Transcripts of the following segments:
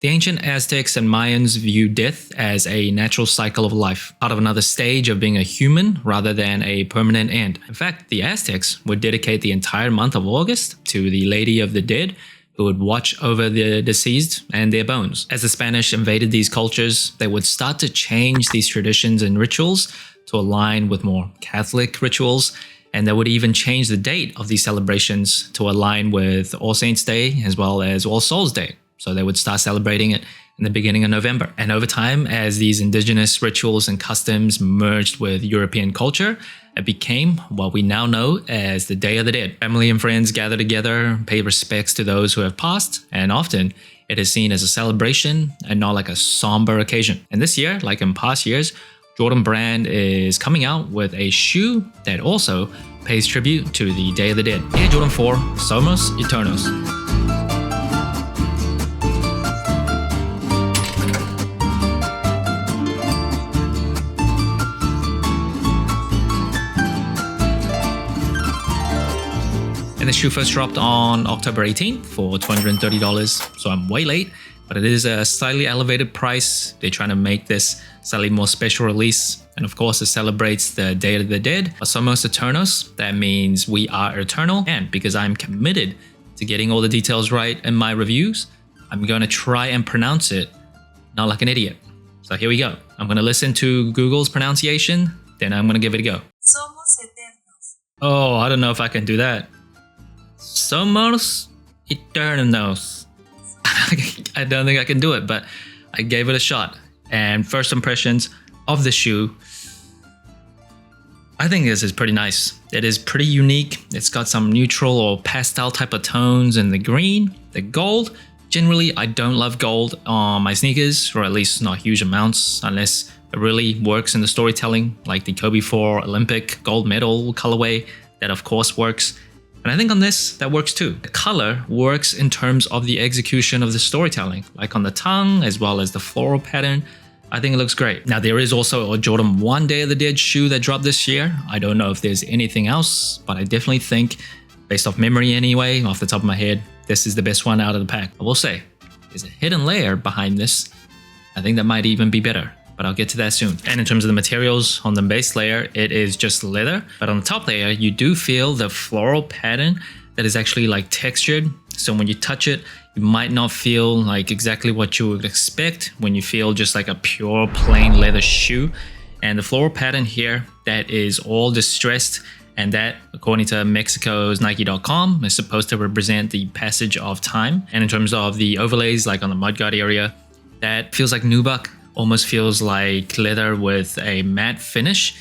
The ancient Aztecs and Mayans viewed death as a natural cycle of life, part of another stage of being a human rather than a permanent end. In fact, the Aztecs would dedicate the entire month of August to the Lady of the Dead, who would watch over the deceased and their bones. As the Spanish invaded these cultures, they would start to change these traditions and rituals to align with more Catholic rituals, and they would even change the date of these celebrations to align with All Saints' Day as well as All Souls' Day. So they would start celebrating it in the beginning of November. And over time, as these indigenous rituals and customs merged with European culture, it became what we now know as the Day of the Dead. Family and friends gather together, pay respects to those who have passed, and often it is seen as a celebration and not like a somber occasion. And this year, like in past years, Jordan Brand is coming out with a shoe that also pays tribute to the Day of the Dead. Air Jordan 4 Somos Eternos. And the shoe first dropped on October 18th for $230, so I'm way late, but it is a slightly elevated price. They're trying to make this slightly more special release, and of course it celebrates the Day of the Dead. Somos Eternos, that means we are eternal, and because I'm committed to getting all the details right in my reviews, I'm going to try and pronounce it not like an idiot. So here we go. I'm going to listen to Google's pronunciation, then I'm going to give it a go. Somos Eternos. Oh, I don't know if I can do that. Somos Eternos. I don't think I can do it, but I gave it a shot. And first impressions of the shoe, I think this is pretty nice. It is pretty unique. It's got some neutral or pastel type of tones in the green, the gold. Generally, I don't love gold on my sneakers, or at least not huge amounts, unless it really works in the storytelling, like the Kobe 4 Olympic gold medal colorway. That of course works. And I think on this, that works too. The color works in terms of the execution of the storytelling, like on the tongue as well as the floral pattern. I think it looks great. Now, there is also a Jordan 1 Day of the Dead shoe that dropped this year. I don't know if there's anything else, but I definitely think, based off memory anyway, off the top of my head, this is the best one out of the pack. I will say, there's a hidden layer behind this. I think that might even be better, but I'll get to that soon. And in terms of the materials, on the base layer, it is just leather. But on the top layer, you do feel the floral pattern that is actually like textured. So when you touch it, you might not feel like exactly what you would expect when you feel just like a pure plain leather shoe. And the floral pattern here, that is all distressed. And that, according to Mexico's Nike.com, is supposed to represent the passage of time. And in terms of the overlays, like on the mudguard area, that feels like nubuck. Almost feels like leather with a matte finish.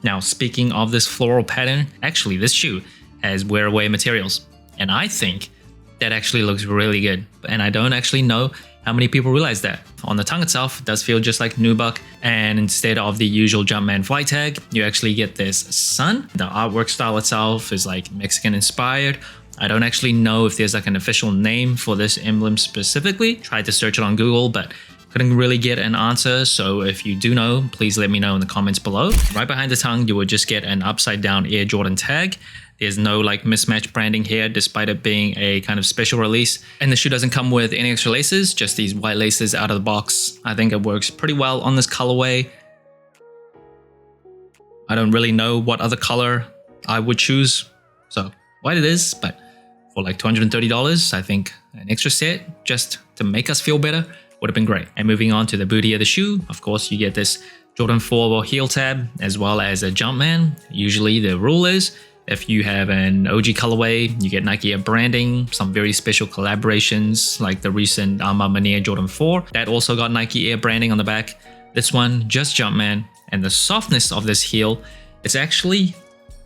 Now, speaking of this floral pattern, actually this shoe has wear-away materials, and I think that actually looks really good. And I don't actually know how many people realize that. On the tongue itself, it does feel just like nubuck, and instead of the usual Jumpman flight tag, you actually get this sun. The artwork style itself is like Mexican inspired. I don't actually know if there's like an official name for this emblem specifically. Tried to search it on Google, but couldn't really get an answer, so if you do know, please let me know in the comments below. Right behind the tongue, you would just get an upside down Air Jordan tag. There's no like mismatched branding here, despite it being a kind of special release. And the shoe doesn't come with any extra laces, just these white laces out of the box. I think it works pretty well on this colorway. I don't really know what other color I would choose, so white it is, but for like $230, I think an extra set just to make us feel better would have been great. And moving on to the booty of the shoe, of course, you get this Jordan 4 heel tab as well as a Jumpman. Usually the rule is if you have an OG colorway, you get Nike Air branding, some very special collaborations like the recent Armand Manier Jordan 4 that also got Nike Air branding on the back. This one, just Jumpman. And the softness of this heel, it's actually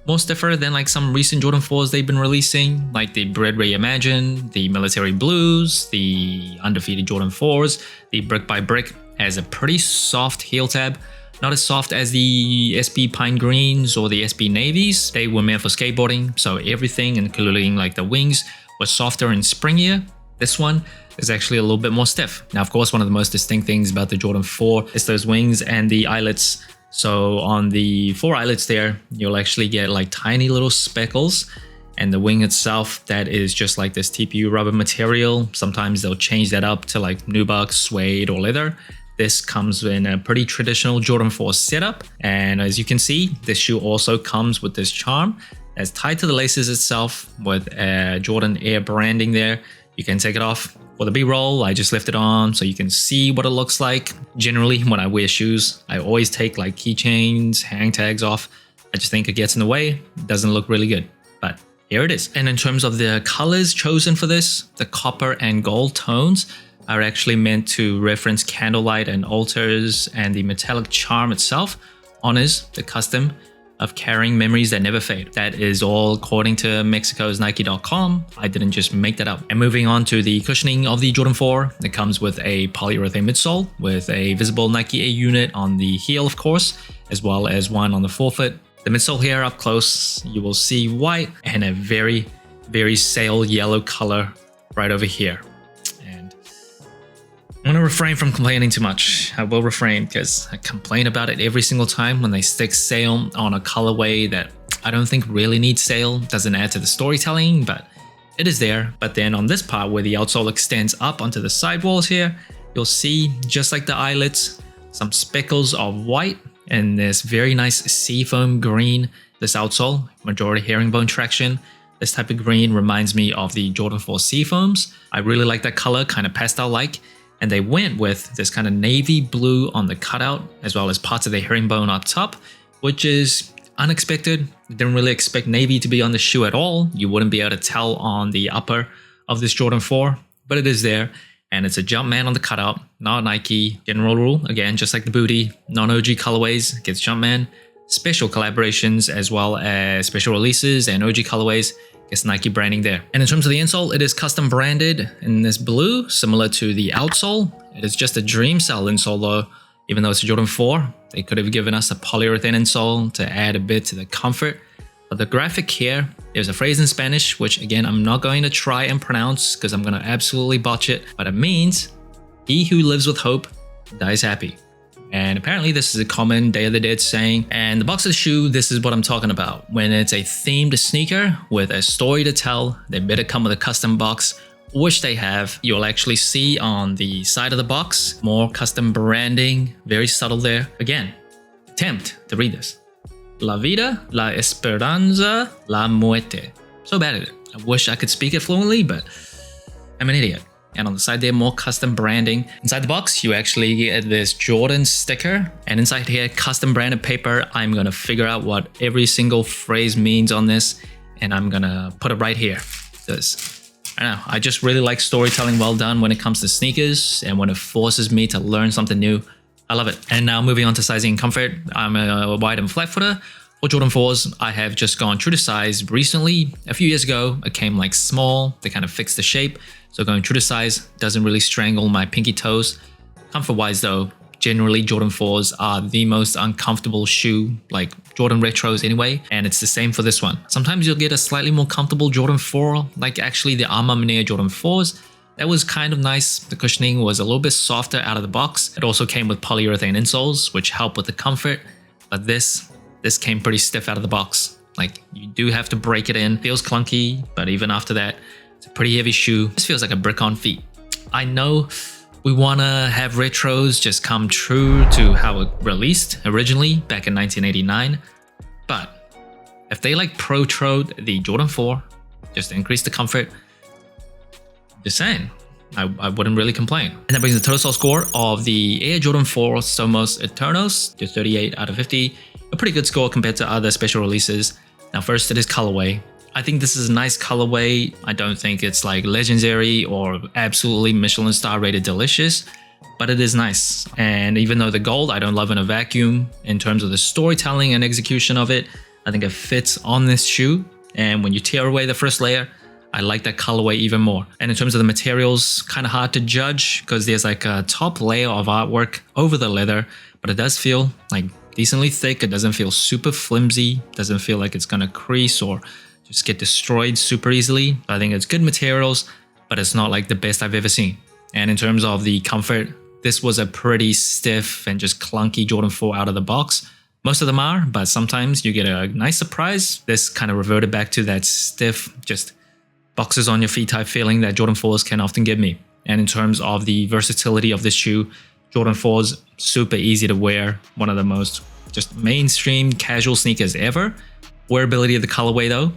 more stiffer than like some recent Jordan 4s they've been releasing, like the Bread Reimagined, the Military Blues, the Undefeated Jordan 4s. The Brick by Brick has a pretty soft heel tab. Not as soft as the SB Pine Greens or the SB Navies. They were meant for skateboarding, so everything, including like the wings, was softer and springier. This one is actually a little bit more stiff. Now, of course, one of the most distinct things about the Jordan 4 is those wings and the eyelets. So on the 4 eyelets there, you'll actually get like tiny little speckles. And the wing itself, that is just like this TPU rubber material. Sometimes they'll change that up to like nubuck, suede, or leather. This comes in a pretty traditional Jordan 4 setup. And as you can see, this shoe also comes with this charm that's tied to the laces itself with Jordan Air branding there. You can take it off. For the B-roll, I just lift it on so you can see what it looks like. Generally, when I wear shoes, I always take like keychains, hang tags off. I just think it gets in the way. It doesn't look really good, but here it is. And in terms of the colors chosen for this, the copper and gold tones are actually meant to reference candlelight and altars, and the metallic charm itself honors the custom of carrying memories that never fade. That is all according to Mexico's Nike.com. I didn't just make that up. And moving on to the cushioning of the Jordan 4, it comes with a polyurethane midsole with a visible Nike A unit on the heel, of course, as well as one on the forefoot. The midsole here up close, you will see white and a very, very sail yellow color right over here. I'm going to refrain from complaining too much. I will refrain because I complain about it every single time when they stick sail on a colorway that I don't think really needs sail. Doesn't add to the storytelling, but it is there. But then on this part where the outsole extends up onto the sidewalls here, you'll see, just like the eyelets, some speckles of white and this very nice seafoam green. This outsole, majority herringbone traction. This type of green reminds me of the Jordan 4 seafoams. I really like that color, kind of pastel-like. And they went with this kind of navy blue on the cutout, as well as parts of the herringbone up top, which is unexpected. Didn't really expect navy to be on the shoe at all. You wouldn't be able to tell on the upper of this Jordan 4, but it is there. And it's a Jumpman on the cutout, not Nike. General rule, again, just like the booty, non-OG colorways gets Jumpman. Special collaborations, as well as special releases and OG colorways, it's Nike branding there. And in terms of the insole, it is custom branded in this blue, similar to the outsole. It is just a dream cell insole though, even though it's a Jordan 4. They could have given us a polyurethane insole to add a bit to the comfort. But the graphic here, there's a phrase in Spanish, which again, I'm not going to try and pronounce because I'm going to absolutely botch it. But it means, he who lives with hope dies happy. And apparently this is a common Day of the Dead saying. And the box of the shoe, this is what I'm talking about. When it's a themed sneaker with a story to tell, they better come with a custom box, which they have. You'll actually see on the side of the box, more custom branding, very subtle there. Again, attempt to read this. La vida, la esperanza, la muerte. So bad at it. I wish I could speak it fluently, but I'm an idiot. And on the side there, more custom branding. Inside the box, you actually get this Jordan sticker. And inside here, custom branded paper. I'm going to figure out what every single phrase means on this. And I'm going to put it right here. Because I don't know, I just really like storytelling well done when it comes to sneakers. And when it forces me to learn something new, I love it. And now moving on to sizing and comfort. I'm a wide and flat footer. For Jordan 4s, I have just gone true to size recently. A few years ago, it came like small. They kind of fixed the shape. So going true to size doesn't really strangle my pinky toes. Comfort-wise though, generally Jordan 4s are the most uncomfortable shoe, like Jordan Retros anyway, and it's the same for this one. Sometimes you'll get a slightly more comfortable Jordan 4, like actually the Arma Manea Jordan 4s. That was kind of nice. The cushioning was a little bit softer out of the box. It also came with polyurethane insoles, which help with the comfort, but this came pretty stiff out of the box. Like, you do have to break it in. Feels clunky, but even after that, it's a pretty heavy shoe. This feels like a brick on feet. I know we want to have retros just come true to how it released originally back in 1989, but if they like pro-troed the Jordan 4, just to increase the comfort, just saying, I wouldn't really complain. And that brings the total sole score of the Air Jordan 4 Somos Eternos to 38 out of 50. A pretty good score compared to other special releases. Now first, it is colorway. I think this is a nice colorway. I don't think it's like legendary or absolutely Michelin star rated delicious, but it is nice. And even though the gold I don't love in a vacuum, in terms of the storytelling and execution of it, I think it fits on this shoe. And when you tear away the first layer, I like that colorway even more. And in terms of the materials, kind of hard to judge because there's like a top layer of artwork over the leather, but it does feel like decently thick. It doesn't feel super flimsy. Doesn't feel like it's gonna crease or just get destroyed super easily. I think it's good materials, but it's not like the best I've ever seen. And in terms of the comfort, this was a pretty stiff and just clunky Jordan 4 out of the box. Most of them are, but sometimes you get a nice surprise. This kind of reverted back to that stiff, just boxes on your feet type feeling that Jordan 4s can often give me. And in terms of the versatility of this shoe, Jordan 4s, super easy to wear. One of the most just mainstream casual sneakers ever. Wearability of the colorway though,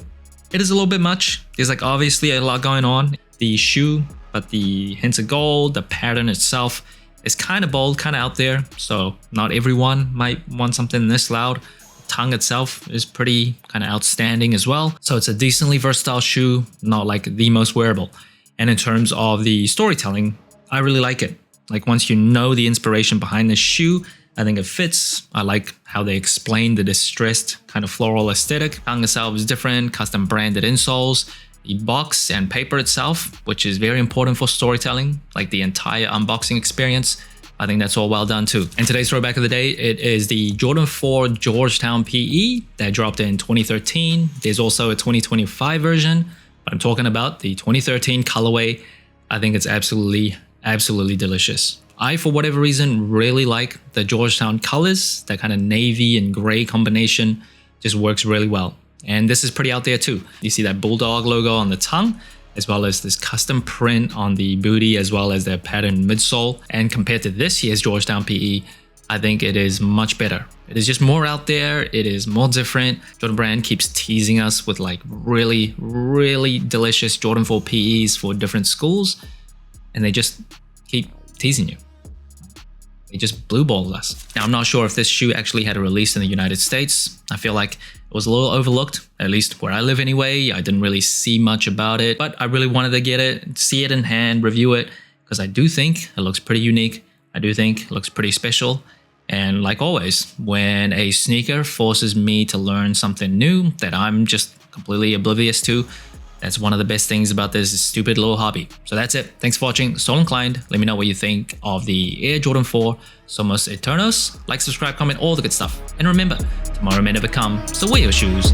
it is a little bit much. There's like obviously a lot going on. The shoe, but the hints of gold, the pattern itself is kind of bold, kind of out there. So not everyone might want something this loud. The tongue itself is pretty kind of outstanding as well. So it's a decently versatile shoe, not like the most wearable. And in terms of the storytelling, I really like it. Like once you know the inspiration behind this shoe, I think it fits. I like how they explain the distressed kind of floral aesthetic. Tongue itself is different, custom branded insoles. The box and paper itself, which is very important for storytelling, like the entire unboxing experience. I think that's all well done too. And today's throwback of the day, it is the Jordan 4 Georgetown PE that dropped in 2013. There's also a 2025 version, but I'm talking about the 2013 colorway. I think it's absolutely delicious. I, for whatever reason, really like the Georgetown colors. That kind of navy and gray combination just works really well. And this is pretty out there too. You see that bulldog logo on the tongue, as well as this custom print on the booty, as well as the pattern midsole. And compared to this year's Georgetown PE, I think it is much better. It is just more out there. It is more different. Jordan Brand keeps teasing us with like really delicious Jordan 4 PEs for different schools. And they just keep teasing you. They just blue balled us. Now, I'm not sure if this shoe actually had a release in the United States. I feel like it was a little overlooked, at least where I live anyway. I didn't really see much about it, but I really wanted to get it, see it in hand, review it, because I do think it looks pretty unique. I do think it looks pretty special. And like always, when a sneaker forces me to learn something new that I'm just completely oblivious to, that's one of the best things about this stupid little hobby. So that's it. Thanks for watching. So inclined. Let me know what you think of the Air Jordan 4 Somos Eternos. Like, subscribe, comment, all the good stuff. And remember, tomorrow may never come, so wear your shoes